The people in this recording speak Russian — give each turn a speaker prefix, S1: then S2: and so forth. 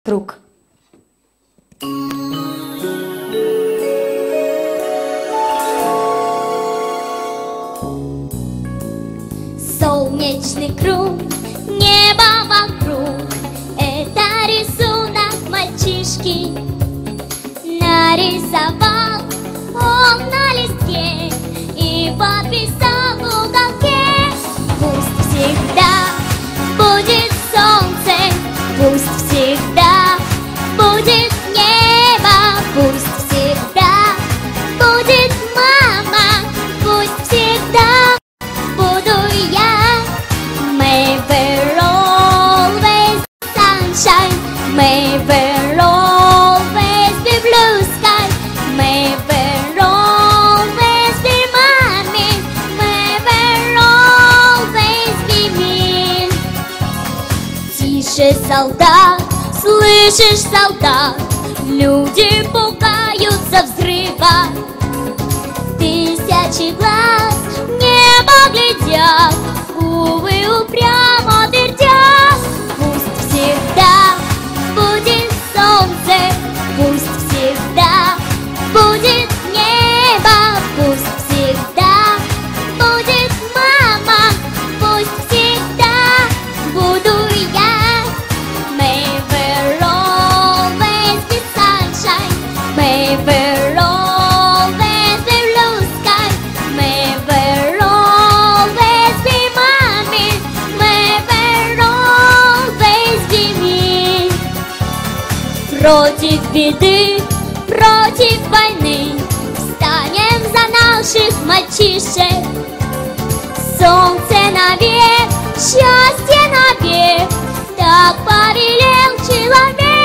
S1: друг.
S2: Солнечный круг, небо вокруг, это рисунок мальчишки. Нарисовал он на листке и подписал в уголке. Пусть всегда будет солнце, пусть всегда будет небо, пусть всегда будет мама, пусть всегда буду я. May there always be sunshine, may there always be blue sky, may there always be mommy, may there always be me. Тише, солдат, слышишь, солдат, люди пугаются взрыва. Тысячи глаз в небо глядят, увы, упрямо твердят. Пусть всегда будет солнце, пусть всегда будет небо, пусть всегда будет мама, пусть всегда буду я. May there always be sunshine, may there always be blue sky, may there always be mommy, may there always be me. Против беды, против войны встанем за наших мальчишек. Солнце навек, счастье навек, так повелел человек.